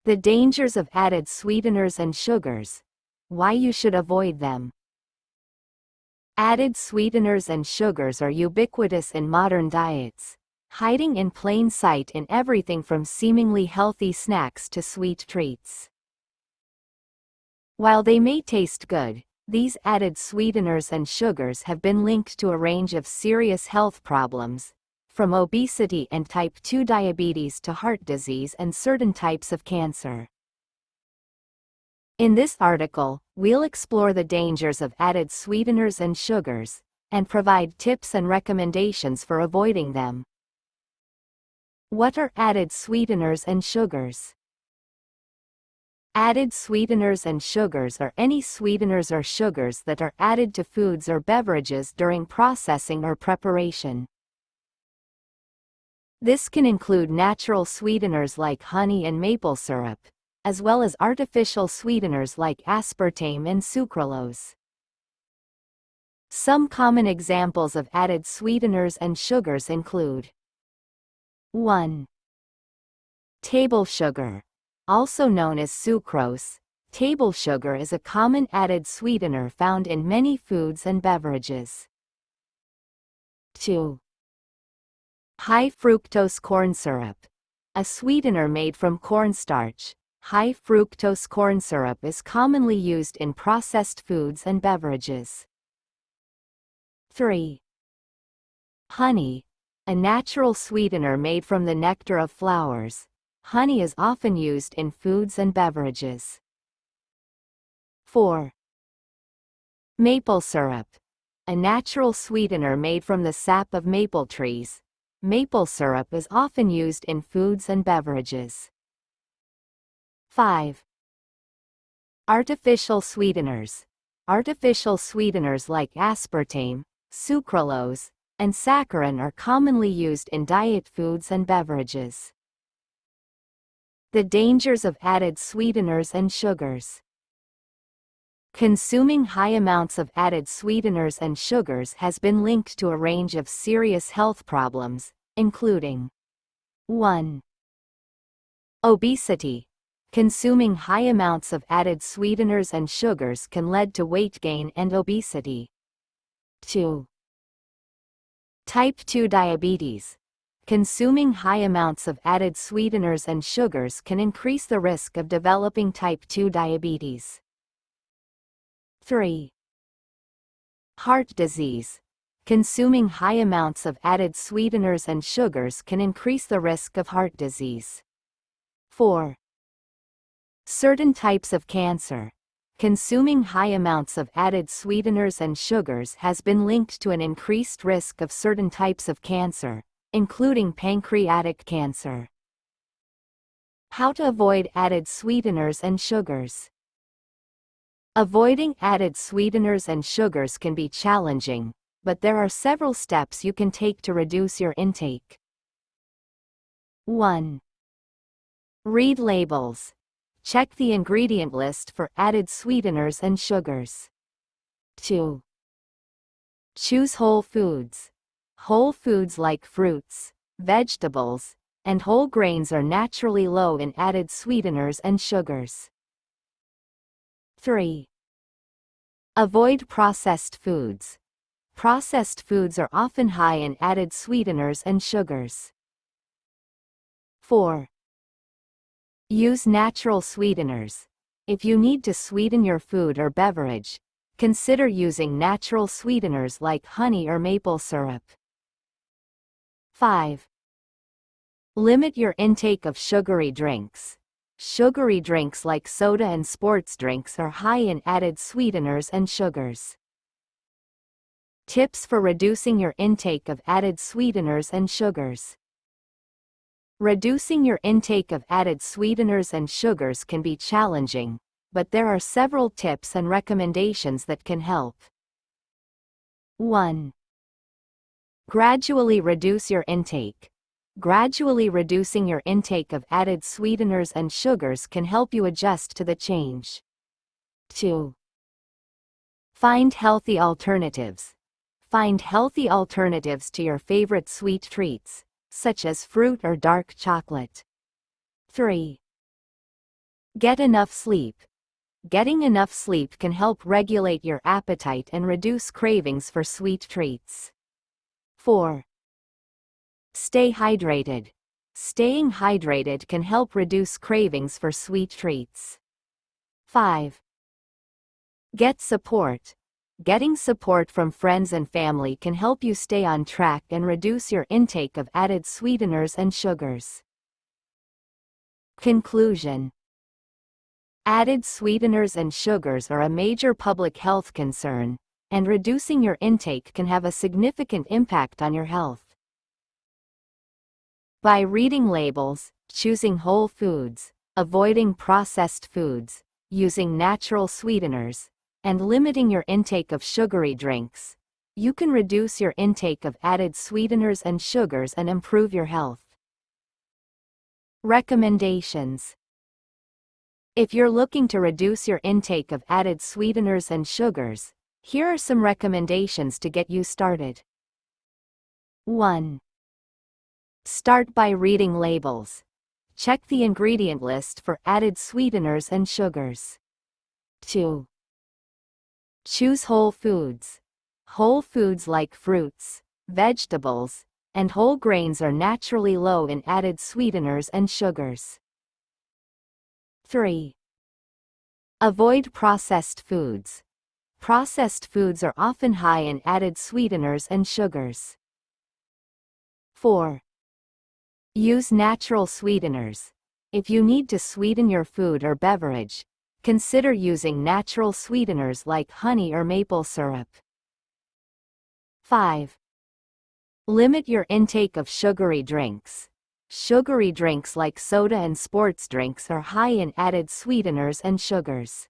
The dangers of added sweeteners and sugars. Why you should avoid them. Added sweeteners and sugars are ubiquitous in modern diets, hiding in plain sight in everything from seemingly healthy snacks to sweet treats. While they may taste good, these added sweeteners and sugars have been linked to a range of serious health problems, from obesity and type 2 diabetes to heart disease and certain types of cancer. In this article, we'll explore the dangers of added sweeteners and sugars, and provide tips and recommendations for avoiding them. What are added sweeteners and sugars? Added sweeteners and sugars are any sweeteners or sugars that are added to foods or beverages during processing or preparation. This can include natural sweeteners like honey and maple syrup, as well as artificial sweeteners like aspartame and sucralose. Some common examples of added sweeteners and sugars include 1. Table sugar. Also known as sucrose, table sugar is a common added sweetener found in many foods and beverages. 2. High fructose corn syrup. A sweetener made from cornstarch, high fructose corn syrup is commonly used in processed foods and beverages. 3. Honey. A natural sweetener made from the nectar of flowers. Honey is often used in foods and beverages. 4. Maple syrup. A natural sweetener made from the sap of maple trees. Maple syrup is often used in foods and beverages. 5. Artificial sweeteners. Artificial sweeteners like aspartame, sucralose, and saccharin are commonly used in diet foods and beverages. The dangers of added sweeteners and sugars. Consuming high amounts of added sweeteners and sugars has been linked to a range of serious health problems, including 1. Obesity. Consuming high amounts of added sweeteners and sugars can lead to weight gain and obesity. 2. Type 2 diabetes. Consuming high amounts of added sweeteners and sugars can increase the risk of developing type 2 diabetes. 3. Heart disease. Consuming high amounts of added sweeteners and sugars can increase the risk of heart disease. 4. Certain types of cancer. Consuming high amounts of added sweeteners and sugars has been linked to an increased risk of certain types of cancer, including pancreatic cancer. How to avoid added sweeteners and sugars. Avoiding added sweeteners and sugars can be challenging, but there are several steps you can take to reduce your intake. 1. Read labels. Check the ingredient list for added sweeteners and sugars. 2. Choose whole foods. Whole foods like fruits, vegetables, and whole grains are naturally low in added sweeteners and sugars. 3. Avoid processed foods. Processed foods are often high in added sweeteners and sugars. 4. Use natural sweeteners. If you need to sweeten your food or beverage, consider using natural sweeteners like honey or maple syrup. 5. Limit your intake of sugary drinks. Sugary drinks like soda and sports drinks are high in added sweeteners and sugars. Tips for reducing your intake of added sweeteners and sugars. Reducing your intake of added sweeteners and sugars can be challenging, but there are several tips and recommendations that can help. 1. Gradually reduce your intake. Gradually reducing your intake of added sweeteners and sugars can help you adjust to the change. 2. Find healthy alternatives. Find healthy alternatives to your favorite sweet treats, such as fruit or dark chocolate. 3. Get enough sleep. Getting enough sleep can help regulate your appetite and reduce cravings for sweet treats. 4. Stay hydrated. Staying hydrated can help reduce cravings for sweet treats. 5. Get support. Getting support from friends and family can help you stay on track and reduce your intake of added sweeteners and sugars. Conclusion. Added sweeteners and sugars are a major public health concern, and reducing your intake can have a significant impact on your health. By reading labels, choosing whole foods, avoiding processed foods, using natural sweeteners, and limiting your intake of sugary drinks, you can reduce your intake of added sweeteners and sugars and improve your health. Recommendations. If you're looking to reduce your intake of added sweeteners and sugars, here are some recommendations to get you started. 1. Start by reading labels. Check the ingredient list for added sweeteners and sugars. 2. Choose whole foods. Whole foods like fruits, vegetables, and whole grains are naturally low in added sweeteners and sugars. 3. Avoid processed foods. Processed foods are often high in added sweeteners and sugars. 4. Use natural sweeteners. If you need to sweeten your food or beverage, consider using natural sweeteners like honey or maple syrup. 5. Limit your intake of sugary drinks. Sugary drinks like soda and sports drinks are high in added sweeteners and sugars.